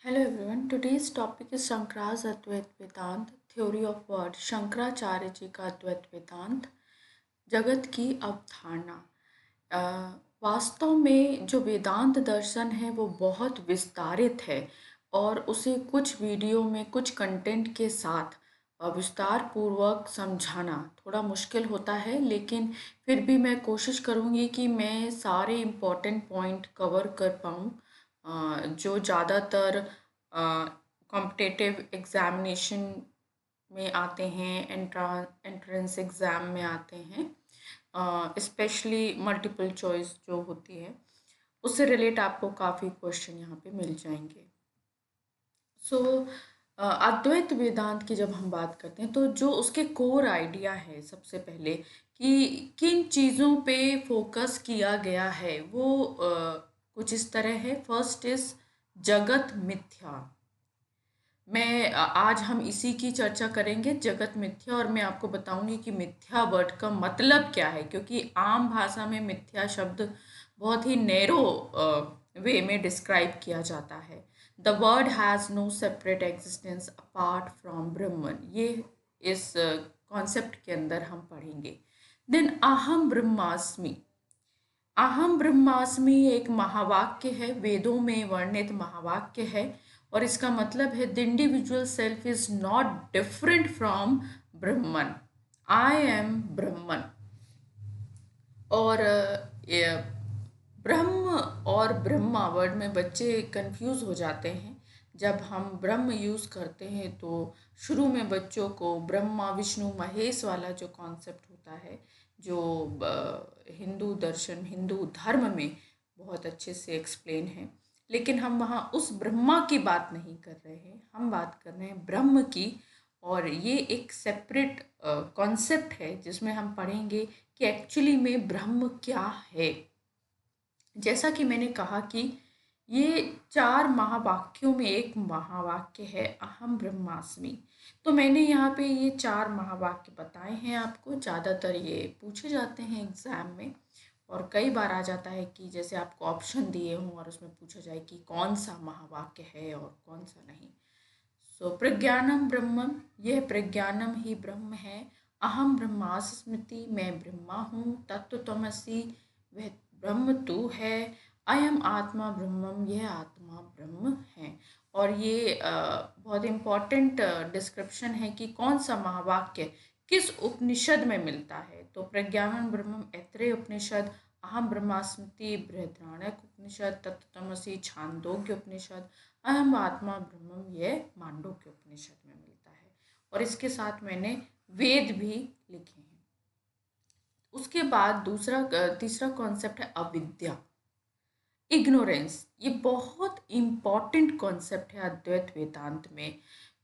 Hello everyone, today's topic is Shankara's Advait Vedant, Theory of Word, Shankaracharya ji का अद्वैत वेदांत, जगत की अवधारणा। वास्तव में जो वेदांत दर्शन है वो बहुत विस्तारित है और उसे कुछ वीडियो में कुछ कंटेंट के साथ विस्तार पूर्वक समझाना थोड़ा मुश्किल होता है, लेकिन फिर भी मैं कोशिश करूँगी कि मैं सारे इम्पोर्टेंट पॉइंट कवर कर पाऊँ जो ज़्यादातर कॉम्पिटिटिव एग्ज़ामिनेशन में आते हैं, एंट्रेंस एग्ज़ाम में आते हैं, स्पेशली मल्टीपल चॉइस जो होती है उससे रिलेट आपको काफ़ी क्वेश्चन यहाँ पे मिल जाएंगे। सो अद्वैत वेदांत की जब हम बात करते हैं तो जो उसके कोर आइडिया है, सबसे पहले कि किन चीज़ों पे फोकस किया गया है वो कुछ इस तरह है। फर्स्ट इज जगत मिथ्या। आज हम इसी की चर्चा करेंगे, जगत मिथ्या, और मैं आपको बताऊंगी कि मिथ्या वर्ड का मतलब क्या है, क्योंकि आम भाषा में मिथ्या शब्द बहुत ही नैरो वे में डिस्क्राइब किया जाता है। The world has no separate existence apart from Brahman, ये इस कॉन्सेप्ट के अंदर हम पढ़ेंगे। देन अहम ब्रह्मास्मि। अहम ब्रह्मास्मि एक महावाक्य है, वेदों में वर्णित महावाक्य है, और इसका मतलब है the individual self is not different from Brahman. I am Brahman. और ब्रह्म और ब्रह्मा वर्ड में बच्चे कंफ्यूज हो जाते हैं। जब हम ब्रह्म यूज़ करते हैं तो शुरू में बच्चों को ब्रह्मा विष्णु महेश वाला जो कॉन्सेप्ट होता है, जो हिंदू दर्शन हिंदू धर्म में बहुत अच्छे से एक्सप्लेन है, लेकिन हम वहाँ उस ब्रह्मा की बात नहीं कर रहे हैं, हम बात कर रहे हैं ब्रह्म की। और ये एक सेपरेट कॉन्सेप्ट है जिसमें हम पढ़ेंगे कि एक्चुअली में ब्रह्म क्या है। जैसा कि मैंने कहा कि ये 4 महावाक्यों में एक महावाक्य है अहम ब्रह्मास्मि। तो मैंने यहाँ पे ये 4 महावाक्य बताए हैं आपको। ज़्यादातर ये पूछे जाते हैं एग्ज़ाम में, और कई बार आ जाता है कि जैसे आपको ऑप्शन दिए हों और उसमें पूछा जाए कि कौन सा महावाक्य है और कौन सा नहीं। सो प्रज्ञानम ब्रह्मम, यह प्रज्ञानम ही ब्रह्म है। अहम ब्रह्मास्मि, मैं ब्रह्मा हूँ। तत्वमसि, वह ब्रह्म तू है। अयम आत्मा ब्रह्मम, यह आत्मा ब्रह्म है। और ये बहुत इम्पॉर्टेंट डिस्क्रिप्शन है कि कौन सा महावाक्य किस उपनिषद में मिलता है। तो प्रज्ञानम ब्रह्मम ऐत्रेय उपनिषद, अहम ब्रह्मास्मि बृहदारण्यक उपनिषद, तत्वमसि छांदोग्य उपनिषद, अहम आत्मा ब्रह्मम यह मांडूक्य उपनिषद में मिलता है। और इसके साथ मैंने वेद भी लिखे हैं। उसके बाद तीसरा कॉन्सेप्ट है अविद्या, इग्नोरेंस। ये बहुत इम्पॉर्टेंट कॉन्सेप्ट है अद्वैत वेदांत में,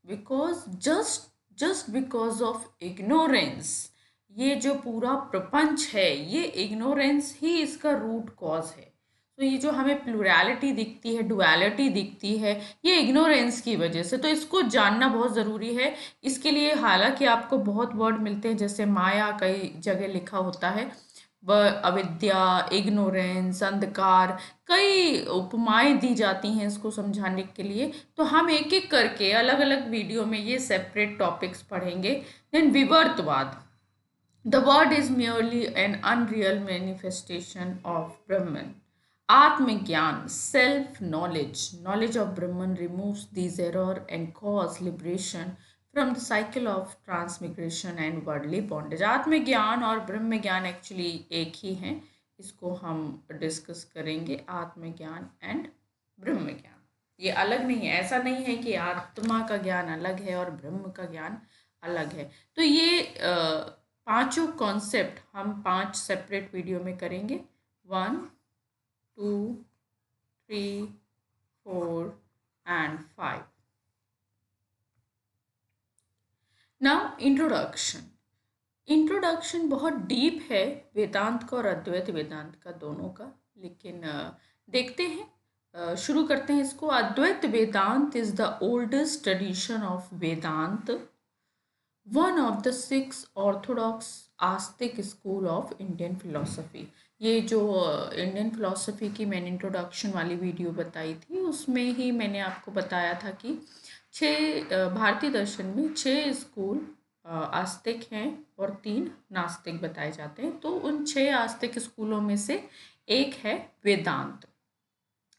because just because of ignorance ये जो पूरा प्रपंच है, ये इग्नोरेंस ही इसका रूट कॉज है। तो ये जो हमें प्लुरैलिटी दिखती है, डुअलिटी दिखती है, ये इग्नोरेंस की वजह से। तो इसको जानना बहुत ज़रूरी है। इसके लिए हालांकि आपको बहुत वर्ड मिलते हैं, जैसे माया कई जगह लिखा होता है, व अविद्या, इग्नोरेंस, अंधकार, कई उपमाएं दी जाती हैं इसको समझाने के लिए। तो हम एक एक करके अलग अलग वीडियो में ये सेपरेट टॉपिक्स पढ़ेंगे। Then Vivartavada. The world is merely an unreal manifestation of Brahman. Atmajnana, self knowledge, knowledge of Brahman removes these error and cause liberation from the cycle of transmigration and worldly bondage। आत्मज्ञान और ब्रह्म ज्ञान एक्चुअली एक ही हैं, इसको हम डिस्कस करेंगे। आत्मज्ञान एंड ब्रह्म ज्ञान ये अलग नहीं है। ऐसा नहीं है कि आत्मा का ज्ञान अलग है और ब्रह्म का ज्ञान अलग है। तो ये पांचों कॉन्सेप्ट हम 5 सेपरेट वीडियो में करेंगे। 1, 2, 3, 4 एंड 5। नाउ इंट्रोडक्शन बहुत डीप है वेदांत का और अद्वैत वेदांत का, दोनों का, लेकिन देखते हैं, शुरू करते हैं इसको। Advaita Vedanta is the oldest tradition of Vedanta, one of the 6 orthodox astika school of Indian philosophy. ये जो इंडियन फिलॉसफी की मैंने इंट्रोडक्शन वाली वीडियो बताई थी, उसमें ही मैंने आपको बताया था कि भारतीय दर्शन में 6 स्कूल आस्तिक हैं और 3 नास्तिक बताए जाते हैं। तो उन 6 आस्तिक स्कूलों में से एक है वेदांत।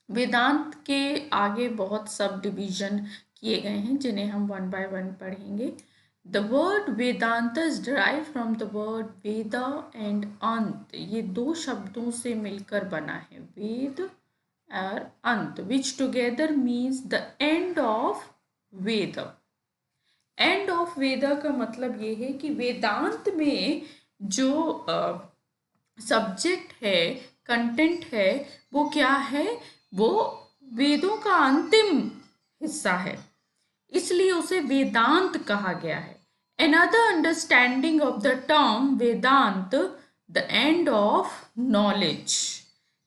वेदांत के आगे बहुत सब डिवीजन किए गए हैं, जिन्हें हम वन बाय वन पढ़ेंगे। The word Vedanta is derive from the word Veda and anta. ये 2 शब्दों से मिलकर बना है, वेद और अंत, which together means the end of Veda. End of Veda का मतलब ये है कि वेदांत में जो सब्जेक्ट है, कंटेंट है, वो क्या है, वो वेदों का अंतिम हिस्सा है, इसलिए उसे वेदांत कहा गया है। Another understanding of the term Vedanta, the end of knowledge,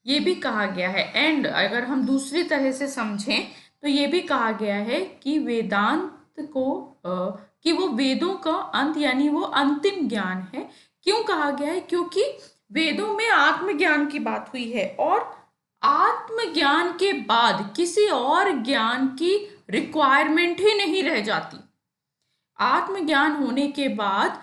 ये भी कहा गया है। एंड अगर हम दूसरी तरह से समझें तो ये भी कहा गया है कि वेदांत को कि वो वेदों का अंत यानी वो अंतिम ज्ञान है। क्यों कहा गया है? क्योंकि वेदों में आत्मज्ञान की बात हुई है और आत्मज्ञान के बाद किसी और ज्ञान की रिक्वायरमेंट ही नहीं रह जाती। आत्मज्ञान होने के बाद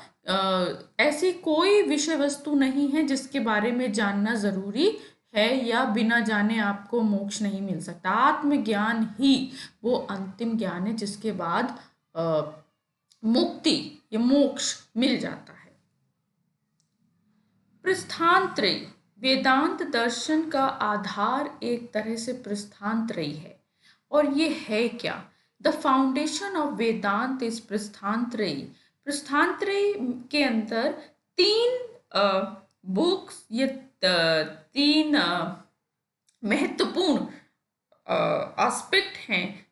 ऐसी कोई विषय वस्तु नहीं है जिसके बारे में जानना जरूरी है या बिना जाने आपको मोक्ष नहीं मिल सकता। आत्मज्ञान ही वो अंतिम ज्ञान है जिसके बाद मुक्ति या मोक्ष मिल जाता है। प्रस्थानत्रयी, वेदांत दर्शन का आधार एक तरह से प्रस्थानत्रयी है। और ये है क्या? The foundation of Vedanta is Prasthanatrayi. Prasthanatrayi के अंदर 3 बुक्स या 3 महत्वपूर्ण एस्पेक्ट हैं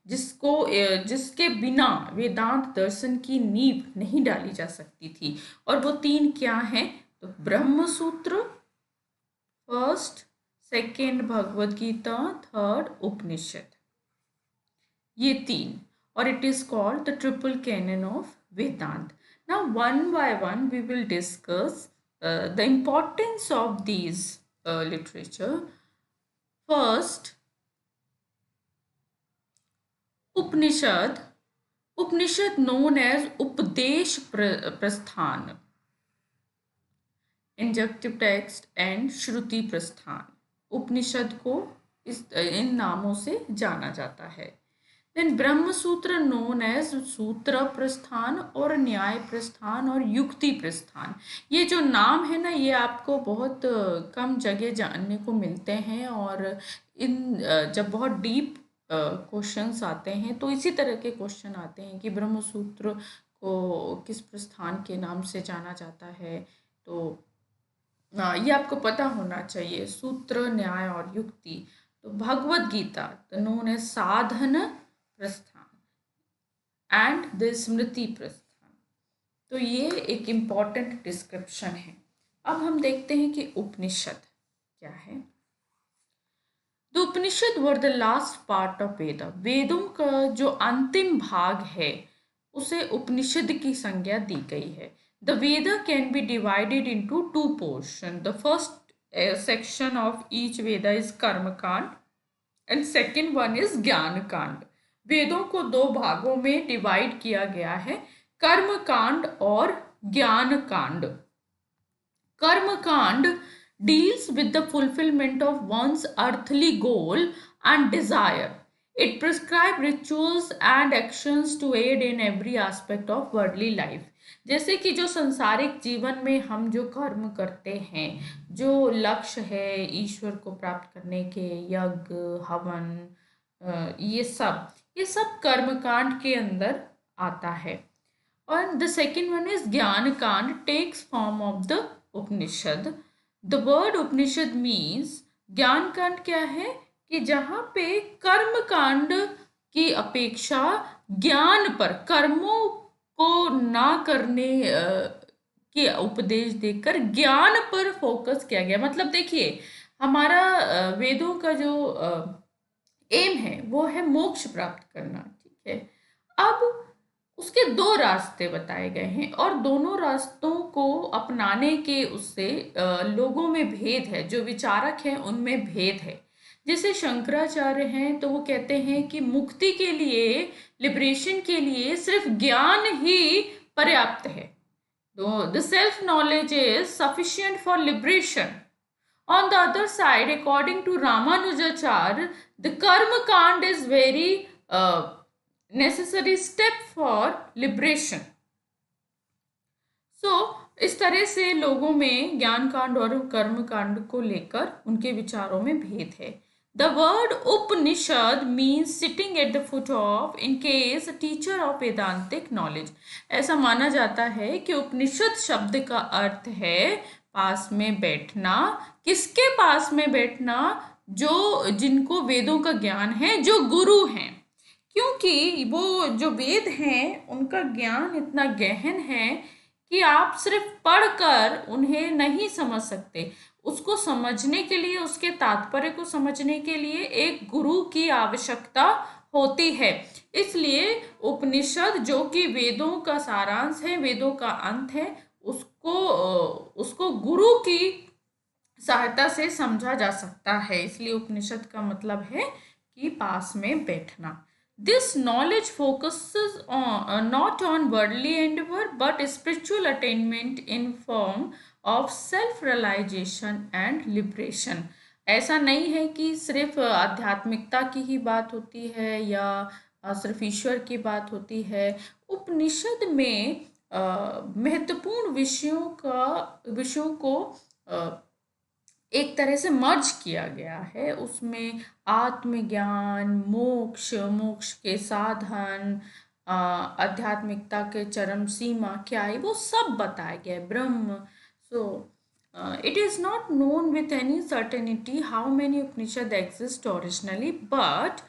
जिसके बिना वेदांत दर्शन की नींव नहीं डाली जा सकती थी। और वो 3 क्या हैं? तो Brahma Sutra first, second Bhagavad Gita, third Upanishad, ये 3, और it is called the triple canon of Vedanta. Now one by one we will discuss the importance of these literature. First, Upanishad. Upanishad known as Upadesha Prasthana, इंजक्टिव text and श्रुति प्रस्थान। उपनिषद को इन नामों से जाना जाता है। देन ब्रह्म सूत्र नोन एज सूत्र प्रस्थान और न्याय प्रस्थान और युक्ति प्रस्थान। ये जो नाम है ना, ये आपको बहुत कम जगह जानने को मिलते हैं और जब बहुत डीप क्वेश्चंस आते हैं तो इसी तरह के क्वेश्चन आते हैं कि ब्रह्म सूत्र को किस प्रस्थान के नाम से जाना जाता है। तो ये आपको पता होना चाहिए, सूत्र, न्याय और युक्ति। तो भगवद गीता नोन एज साधन प्रस्थान एंड द स्मृति प्रस्थान। तो ये एक इम्पॉर्टेंट डिस्क्रिप्शन है। अब हम देखते हैं कि उपनिषद क्या है। The Upanishad were the last part of Veda. वेदों का जो अंतिम भाग है उसे उपनिषद की संज्ञा दी गई है। The Veda can be divided into 2 portions. The first section of each Veda is Karma Kand and second one is Jnana Kand. वेदों को 2 भागों में डिवाइड किया गया है, कर्म कांड और ज्ञान कांड। कर्म कांड deals with the fulfillment of one's earthly goal and desire. It prescribes rituals and actions to aid in every aspect of worldly life. जैसे कि जो संसारिक जीवन में हम जो कर्म करते हैं, जो लक्ष्य है ईश्वर को प्राप्त करने के, यज्ञ, हवन, ये सब कर्म कांड के अंदर आता है। और the second one is jnana kanda, texts form of the Upanishad. The word Upanishad means, jnana kanda क्या है कि जहाँ पे कर्म कांड की अपेक्षा ज्ञान पर, कर्मों को ना करने के उपदेश देकर ज्ञान पर फोकस किया गया। मतलब देखिए, हमारा वेदों का जो एम है वो है मोक्ष प्राप्त करना, ठीक है। अब उसके दो रास्ते बताए गए हैं और दोनों रास्तों को अपनाने के उससे लोगों में भेद है, जो विचारक हैं उनमें भेद है। जैसे शंकराचार्य हैं तो वो कहते हैं कि मुक्ति के लिए, लिबरेशन के लिए सिर्फ ज्ञान ही पर्याप्त है। The self knowledge is sufficient for liberation. On the other side, according to Ramanujacharya, the karma kand is very necessary step for liberation. So, इस तरह से लोगों में ज्ञान कांड और कर्म कांड को लेकर उनके विचारों में भेद है। The word Upanishad means sitting at the foot of, in case a teacher of Vedantic knowledge. ऐसा माना जाता है कि उपनिषद शब्द का अर्थ है पास में बैठना। किसके पास में बैठना? जो जिनको वेदों का ज्ञान है, जो गुरु हैं। क्योंकि वो जो वेद हैं उनका ज्ञान इतना गहन है कि आप सिर्फ पढ़कर उन्हें नहीं समझ सकते। उसको समझने के लिए, उसके तात्पर्य को समझने के लिए एक गुरु की आवश्यकता होती है। इसलिए उपनिषद, जो कि वेदों का सारांश है, वेदों का अंत है, उसको गुरु की सहायता से समझा जा सकता है। इसलिए उपनिषद का मतलब है कि पास में बैठना। This knowledge focuses on not on worldly endeavor but spiritual attainment in form of self-realization and liberation. ऐसा नहीं है कि सिर्फ आध्यात्मिकता की ही बात होती है या सिर्फ ईश्वर की बात होती है। उपनिषद में महत्वपूर्ण विषयों को एक तरह से मर्ज किया गया है। उसमें आत्मज्ञान, मोक्ष के साधन, आध्यात्मिकता के चरम सीमा क्या है, वो सब बताया गया है। Brahm. So it is not known with any certainty how many Upanishad exist originally, but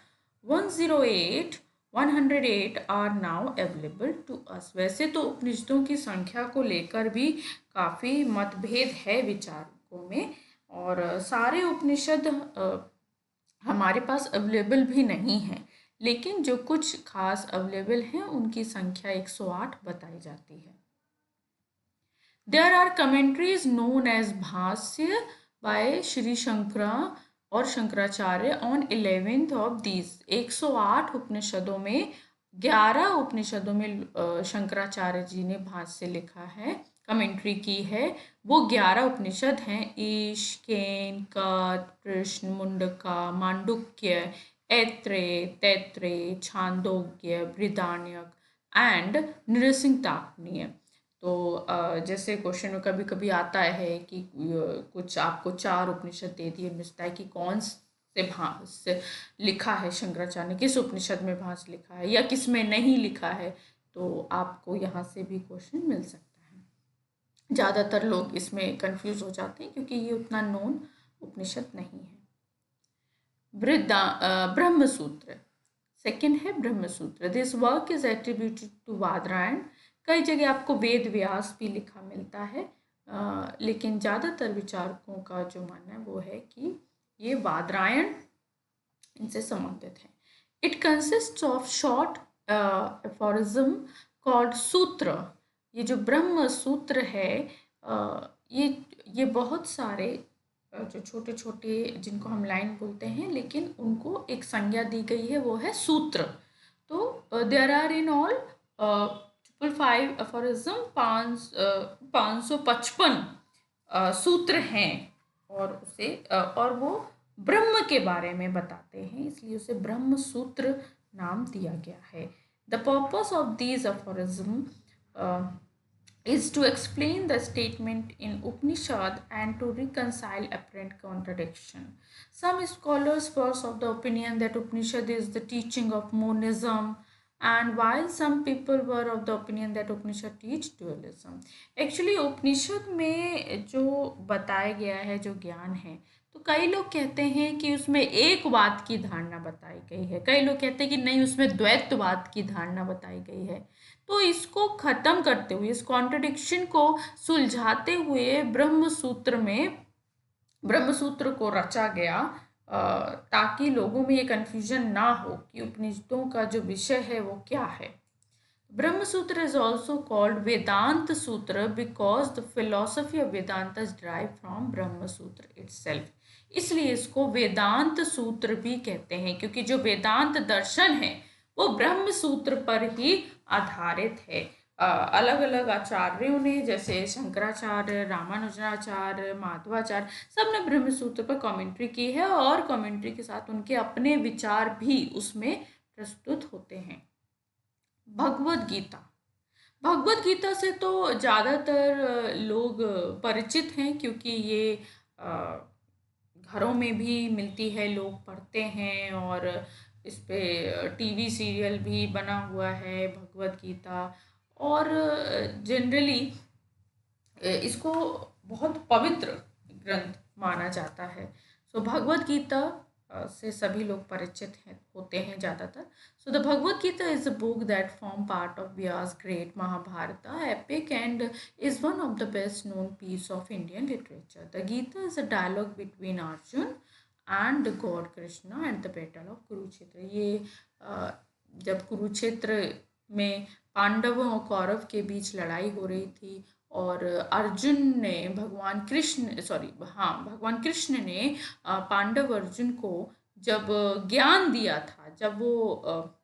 108 are now available to us. वैसे तो उपनिषदों की संख्या को लेकर भी काफ़ी मतभेद है विचारकों में, और सारे उपनिषद हमारे पास अवेलेबल भी नहीं हैं, लेकिन जो कुछ खास अवेलेबल हैं उनकी संख्या 108 बताई जाती है। There are commentaries known as bhashya by Shri Shankara और Shankaracharya on 11th of these. 108 उपनिषदों में 11 उपनिषदों में शंकराचार्य जी ने भाष्य लिखा है, कमेंट्री की है। वो 11 उपनिषद हैं: ईश, केन, कथ, प्रश्न, मुंडका, मांडुक्य, ऐत्रेय, तैत्रेय, छांदोग्य, बृहदारण्यक एंड नृसिंहतापनीय। तो जैसे क्वेश्चन में कभी कभी आता है कि कुछ आपको 4 उपनिषद दे दिए, मिलता है कि कौन से भाष्य लिखा है शंकराचार्य ने, किस उपनिषद में भाष्य लिखा है या किस में नहीं लिखा है, तो आपको यहाँ से भी क्वेश्चन मिल सकता है। ज़्यादातर लोग इसमें कंफ्यूज हो जाते हैं क्योंकि ये उतना नोन उपनिषद नहीं है। ब्रह्मसूत्र, सेकंड है Brahmasutra. This work is attributed to Badarayana. कई जगह आपको वेद व्यास भी लिखा मिलता है, लेकिन ज़्यादातर विचारकों का जो मानना है वो है कि ये बादरायण इनसे संबंधित है। It consist of short aphorism called सूत्र। ये जो ब्रह्म सूत्र है, ये बहुत सारे जो छोटे छोटे, जिनको हम लाइन बोलते हैं, लेकिन उनको एक संज्ञा दी गई है, वो है सूत्र। तो there are in all 555 aphorisms, 555 सूत्र हैं, और वो ब्रह्म के बारे में बताते हैं, इसलिए उसे ब्रह्म सूत्र नाम दिया गया है। The purpose of these aphorism is to explain the statement in Upanishad and to reconcile apparent contradiction. Some scholars were of the opinion that Upanishad is the teaching of monism, and while some people were of the opinion that Upanishad teach dualism. Actually उपनिषद में जो बताया गया है, जो ज्ञान है, तो कई लोग कहते हैं कि उसमें एकवाद की धारणा बताई गई है, कई लोग कहते हैं कि नहीं, उसमें द्वैतवाद की धारणा बताई गई है। तो इसको ख़त्म करते हुए, इस कॉन्ट्रडिक्शन को सुलझाते हुए ब्रह्मसूत्र को रचा गया, ताकि लोगों में ये कन्फ्यूजन ना हो कि उपनिषदों का जो विषय है वो क्या है। Brahma Sutra is also called Vedanta Sutra because the philosophy of Vedanta is derived from Brahma Sutra itself. इसलिए इसको वेदांत सूत्र भी कहते हैं, क्योंकि जो वेदांत दर्शन है वो ब्रह्म सूत्र पर ही आधारित है। अलग अलग आचार्यों ने, जैसे शंकराचार्य, रामानुजाचार्य, माधवाचार्य, सब ने ब्रह्म सूत्र पर कमेंट्री की है और कमेंट्री के साथ उनके अपने विचार भी उसमें प्रस्तुत होते हैं। भगवद गीता, भगवद गीता से तो ज़्यादातर लोग परिचित हैं, क्योंकि ये घरों में भी मिलती है, लोग पढ़ते हैं और इस पे टीवी सीरियल भी बना हुआ है भगवद गीता। और जनरली इसको बहुत पवित्र ग्रंथ माना जाता है। सो भगवद गीता से सभी लोग परिचित हैं, होते हैं ज़्यादातर। So the Bhagavad Gita is a book that form part of Vyasa great Mahabharata epic and is one of the best known piece of Indian literature. The Gita is a dialogue between Arjun and god Krishna at the battle of Kurukshetra. ये जब कुरुक्षेत्र में पांडवों और कौरव के बीच लड़ाई हो रही थी और अर्जुन ने भगवान कृष्ण ने पांडव अर्जुन को जब ज्ञान दिया था, जब वो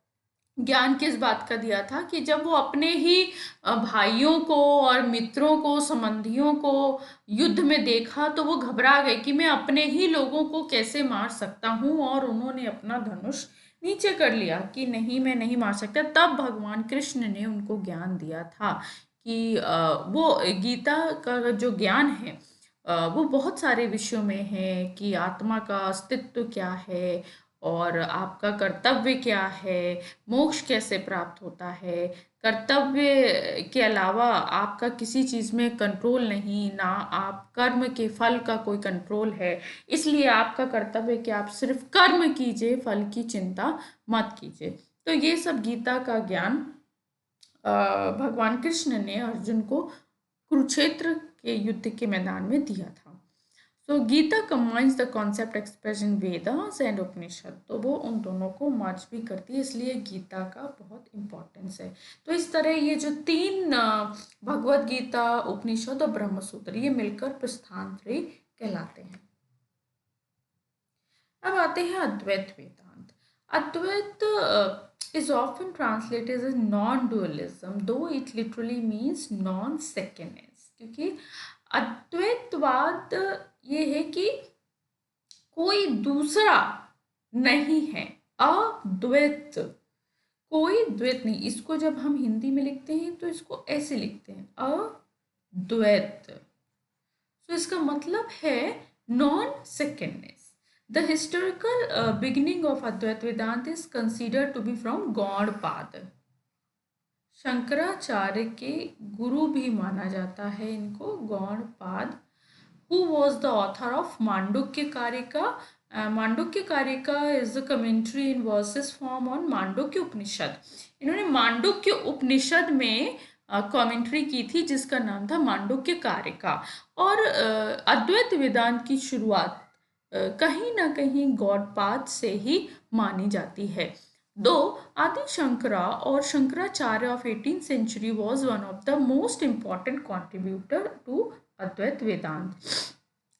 ज्ञान किस बात का दिया था कि जब वो अपने ही भाइयों को और मित्रों को, संबंधियों को युद्ध में देखा तो वो घबरा गए कि मैं अपने ही लोगों को कैसे मार सकता हूँ, और उन्होंने अपना धनुष नीचे कर लिया कि नहीं, मैं नहीं मार सकता। तब भगवान कृष्ण ने उनको ज्ञान दिया था कि वो गीता का जो ज्ञान है वो बहुत सारे विषयों में है कि आत्मा का अस्तित्व क्या है और आपका कर्तव्य क्या है, मोक्ष कैसे प्राप्त होता है। कर्तव्य के अलावा आपका किसी चीज़ में कंट्रोल नहीं, ना आप कर्म के फल का कोई कंट्रोल है। इसलिए आपका कर्तव्य है कि आप सिर्फ कर्म कीजिए, फल की चिंता मत कीजिए। तो ये सब गीता का ज्ञान भगवान कृष्ण ने अर्जुन को कुरुक्षेत्र के युद्ध के मैदान में दिया था। तो Gita combines the concept express in Vedas and Upanishad, तो वो उन दोनों को मर्ज भी करती है, इसलिए गीता का बहुत इम्पोर्टेंस है। तो इस तरह ये जो तीन भगवद गीता, उपनिषद और ब्रह्मसूत्र, ये मिलकर प्रस्थान त्रयी कहलाते हैं। अब आते हैं अद्वैत वेदांत। अद्वैत is often translated as non-dualism, though it literally means non-secondness, क्योंकि अद्वैतवाद ये है कि कोई दूसरा नहीं है, अद्वैत, कोई द्वैत नहीं। इसको जब हम हिंदी में लिखते हैं तो इसको ऐसे लिखते हैं, अद्वैत। तो इसका मतलब है non सेकेंडनेस। The historical beginning of Advaita Vedanta is considered to be from Gaudapad. Shankaracharya के गुरु भी माना जाता है इनको, Gaudapada, who was the author of Mandukya कारिका. मांडुक्य कारिका is a commentary in verses form on Mandukya उपनिषद. इन्होंने मांडुक्य उपनिषद में कमेंट्री की थी जिसका नाम था मांडुक्य कारिका। और अद्वैत वेदांत की शुरुआत कहीं ना कहीं गौड़पाद से ही मानी जाती है। दो आदि शंकरा और Shankaracharya of 18th century was one of the most important contributor to Advait Vedant.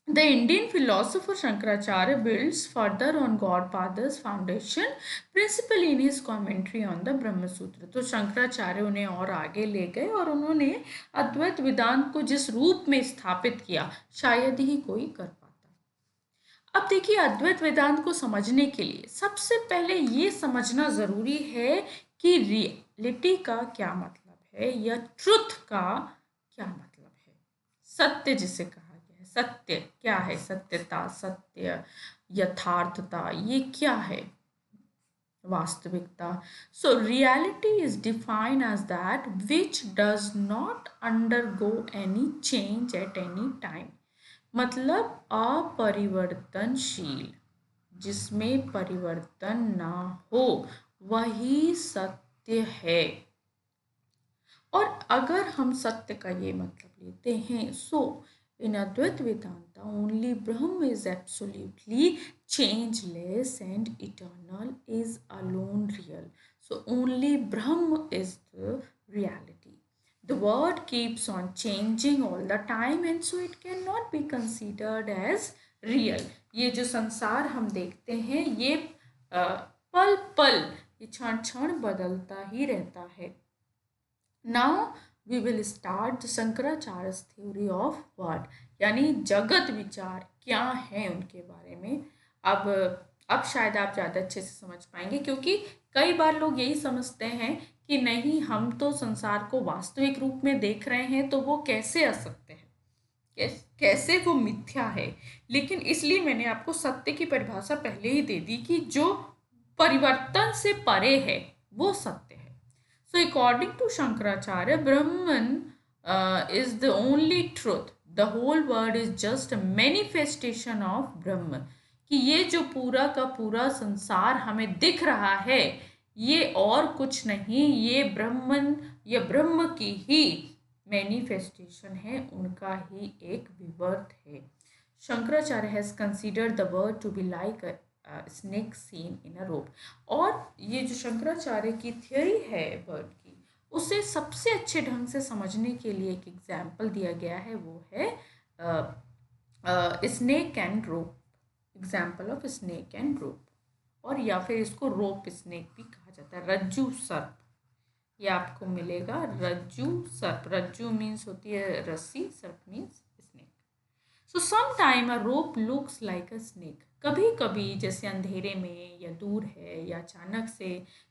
The Indian philosopher Shankaracharya builds further on Gaudapada's foundation, principally in his commentary on the Brahma Sutra. तो शंकराचार्य उन्हें और आगे ले गए और उन्होंने अद्वैत वेदांत को जिस रूप में स्थापित किया शायद ही कोई कर पाता। अब देखिए, अद्वैत वेदांत को समझने के लिए सबसे पहले ये समझना ज़रूरी है कि रियलिटी का क्या मतलब है या ट्रुथ का क्या मतलब है। सत्य जिसे कहा गया है, सत्य क्या है, सत्यता, सत्य, यथार्थता, ये क्या है, वास्तविकता। So reality is defined as that which does not undergo any change at any time, मतलब अपरिवर्तनशील, जिसमें परिवर्तन ना हो, वही सत्य है। और अगर हम सत्य का ये मतलब लेते हैं, so in Advaita Vedanta only Brahman is absolutely changeless and eternal, is alone real. So only Brahman is the keeps on changing all the time and so it cannot be considered as real. ये जो संसार हम देखते हैं ये पल पल ये क्षण क्षण बदलता ही रहता है. Now we will start the शंकराचार्य's theory of what, यानी जगत विचार क्या है उनके बारे में. अब शायद आप ज़्यादा अच्छे से समझ पाएंगे, क्योंकि कई बार लोग यही समझते हैं कि नहीं हम तो संसार को वास्तविक रूप में देख रहे हैं तो वो कैसे असत्य है, कैसे वो मिथ्या है. लेकिन इसलिए मैंने आपको सत्य की परिभाषा पहले ही दे दी कि जो परिवर्तन से परे है वो सत्य है. So according to Shankaracharya Brahman is the only truth, the whole world is just a manifestation of Brahm. कि ये जो पूरा का पूरा संसार हमें दिख रहा है ये और कुछ नहीं, ये ब्रह्मन या ब्रह्म की ही मैनिफेस्टेशन है, उनका ही एक विवर्त है. Shankaracharya has considered the world to be like a snake seen in a rope. और ये जो शंकराचार्य की थियोरी है वर्ड की, उसे सबसे अच्छे ढंग से समझने के लिए एक एग्जाम्पल दिया गया है, वो है snake and rope. Example of snake and rope, और या फिर इसको रोप स्नेक भी कहा जाता है, रज्जू सर्प. ये आपको मिलेगा रज्जू सर्प. रज्जू मीन्स होती है रस्सी, sarp means snake. So some time a rope looks like a snake. कभी कभी जैसे अंधेरे में या दूर है या अचानक से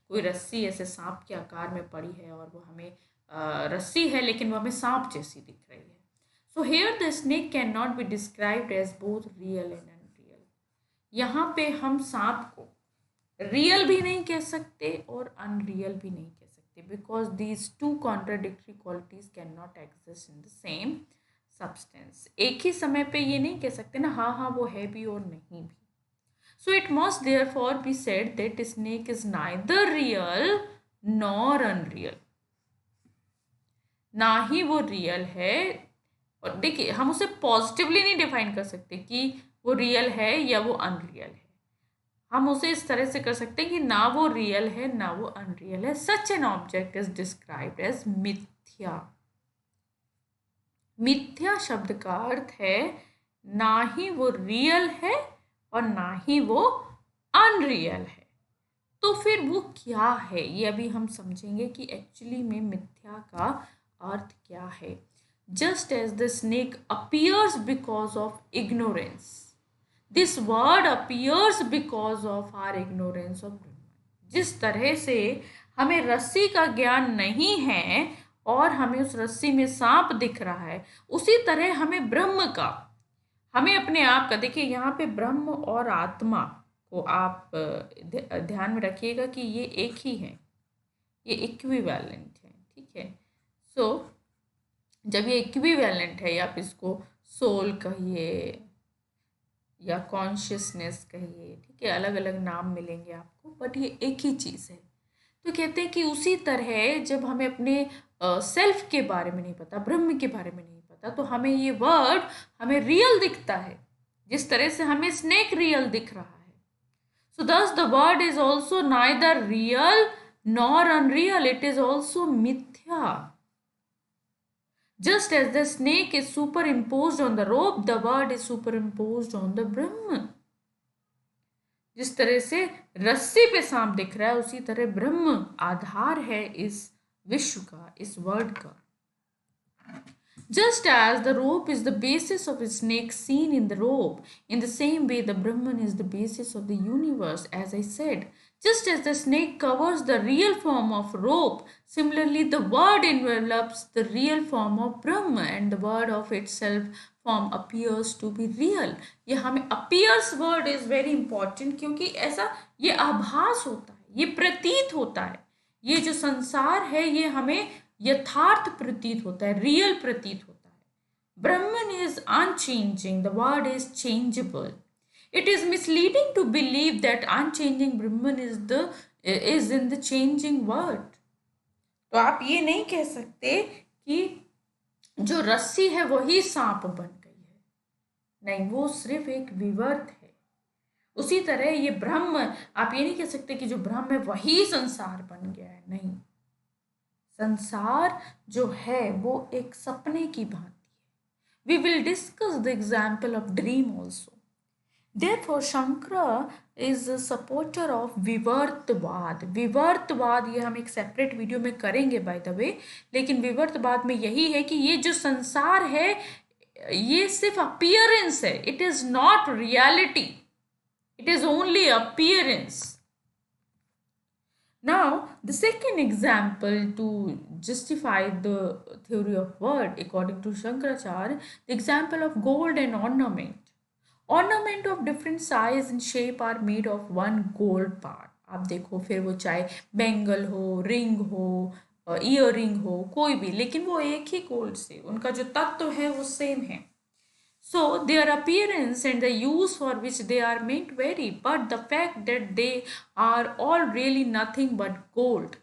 कोई रस्सी ऐसे सांप के आकार में पड़ी है और वो हमें रस्सी है लेकिन वो हमें सांप जैसी दिख रही है. So here the snake can not be described as both real and unreal. यहाँ पे हम सांप को रियल भी नहीं कह सकते और अनरियल भी नहीं कह सकते, because these two contradictory qualities can not exist in the same substance. एक ही समय पे ये नहीं कह सकते ना, हाँ वो है भी और नहीं भी. So it must therefore be said that snake is neither real nor unreal. ना ही वो रियल है, और देखिए हम उसे पॉजिटिवली नहीं डिफाइन कर सकते कि वो रियल है या वो अनरियल है. हम उसे इस तरह से कर सकते हैं कि ना वो रियल है ना वो अनरियल है. Such an object is described as mithya. मिथ्या शब्द का अर्थ है ना ही वो रियल है और ना ही वो अनरियल है. तो फिर वो क्या है ये अभी हम समझेंगे कि एक्चुअली में मिथ्या का अर्थ क्या है. Just as the snake appears because of ignorance, this world appears because of our ignorance of Brahm. जिस तरह से हमें रस्सी का ज्ञान नहीं है और हमें उस रस्सी में सांप दिख रहा है, उसी तरह हमें ब्रह्म का, हमें अपने आप का, देखिए यहाँ पे ब्रह्म और आत्मा को आप ध्यान में रखिएगा कि ये एक ही है, ये इक्विवेलेंट है. ठीक है. सो जब ये इक्विवेलेंट है, आप इसको सोल कहिए या कॉन्शियसनेस कहिए, ठीक है, अलग अलग नाम मिलेंगे आपको, बट ये एक ही चीज़ है. तो कहते हैं कि उसी तरह जब हमें अपने सेल्फ के बारे में नहीं पता, ब्रह्म के बारे में नहीं पता, तो हमें ये वर्ड हमें रियल दिखता है, जिस तरह से हमें स्नेक रियल दिख रहा है. सो दस the world is also neither real nor unreal, it is also मिथ्या. Just as the snake is superimposed on the rope, the word is superimposed on the ब्रह्म. जिस तरह से रस्सी पे सांप दिख रहा है, उसी तरह ब्रह्म आधार है इस विश्व का, इस वर्ड का. Just as the rope is the basis of a snake seen in the rope, in the same way the Brahman is the basis of the universe, as I said. Just as the snake covers the real form of rope, similarly the word envelops the real form of Brahma and the word of itself form appears to be real. ये हमें appears word is very important, क्योंकि ऐसा ये आभास होता है, ये प्रतीत होता है. ये जो संसार है ये हमें यथार्थ प्रतीत होता है, रियल प्रतीत होता है. Brahman is unchanging, the word is changeable. It is misleading to believe that unchanging Brahman is in the changing word. तो आप ये नहीं कह सकते कि जो रस्सी है वही सांप बन गई है, नहीं, वो सिर्फ एक विवर्त है. उसी तरह ये ब्रह्म, आप ये नहीं कह सकते कि जो ब्रह्म है वही संसार बन गया है, नहीं. संसार जो है वो एक सपने की भांति है। We will discuss the example of dream also. Therefore, Shankara is a supporter of विवर्तवाद। विवर्तवाद ये हम एक सेपरेट वीडियो में करेंगे बाय द वे, लेकिन विवर्तवाद में यही है कि ये जो संसार है ये सिर्फ अपीयरेंस है, it is not reality, it is only appearance. Now, the second example to justify the theory of word, according to Shankaracharya, the example of gold and ornament. Ornament of different size and shape are made of one gold part. आप देखो फिर वो चाहे bangle हो, ring हो, ear ring हो, कोई भी, लेकिन वो एक ही गोल्ड से, उनका जो तत्व है वो सेम है. So their appearance and the use for which they are meant vary, but the fact that they are all really nothing but gold.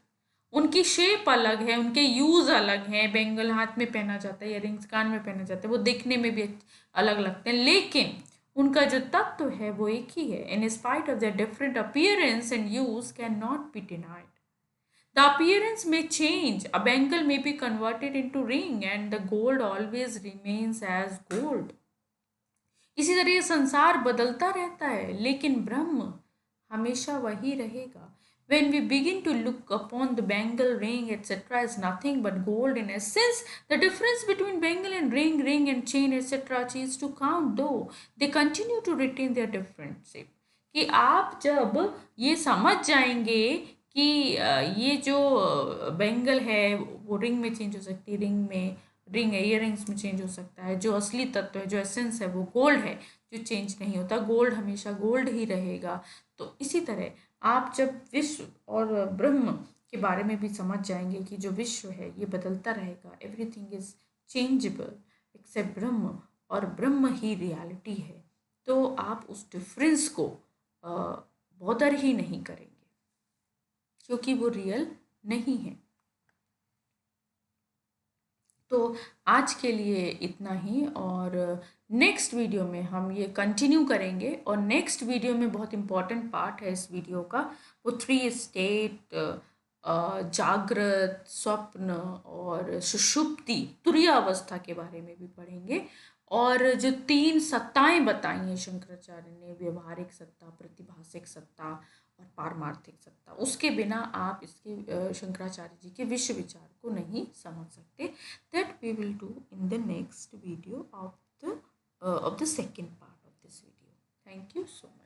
उनकी शेप अलग है, उनके यूज अलग हैं, बेंगल हाथ में पहना जाता है, इयररिंग्स कान में पहना जाता है, वो दिखने में भी अलग लगते हैं, लेकिन उनका जो तत्व है वो एक ही है. In spite of their different appearance and use cannot be denied. The appearance may change. A bangle may be converted into ring and the gold always remains as gold. इसी तरह संसार बदलता रहता है, लेकिन ब्रह्म हमेशा वही रहेगा. When we begin to look upon the bangle, ring, etc. as nothing but gold in essence, the difference between bangle and ring and chain, etc. is to count, though they continue to retain their different shape. कि आप जब ये समझ जाएंगे कि ये जो bangle है वो रिंग में चेंज हो सकती है, रिंग इयररिंग्स में चेंज हो सकता है, जो असली तत्व है, जो एसेंस है वो गोल्ड है, जो चेंज नहीं होता, गोल्ड हमेशा गोल्ड ही रहेगा. तो इसी तरह आप जब विश्व और ब्रह्म के बारे में भी समझ जाएंगे कि जो विश्व है ये बदलता रहेगा, एवरीथिंग इज चेंजेबल एक्सेप्ट ब्रह्म, और ब्रह्म ही रियलिटी है, तो आप उस डिफरेंस को बॉदर ही नहीं करेंगे क्योंकि वो रियल नहीं है. तो आज के लिए इतना ही, और नेक्स्ट वीडियो में हम ये कंटिन्यू करेंगे. और नेक्स्ट वीडियो में बहुत इम्पॉर्टेंट पार्ट है इस वीडियो का, वो 3 स्टेट, जागृत, स्वप्न और सुषुप्ति, तुरीयावस्था के बारे में भी पढ़ेंगे. और जो 3 सत्ताएं बताई हैं शंकराचार्य ने, व्यवहारिक सत्ता, प्रतिभासिक सत्ता और पारमार्थिक सत्ता, उसके बिना आप इसके शंकराचार्य जी के विश्व विचार को नहीं समझ सकते. That we will do in the next video of the second part of this video. Thank you so much.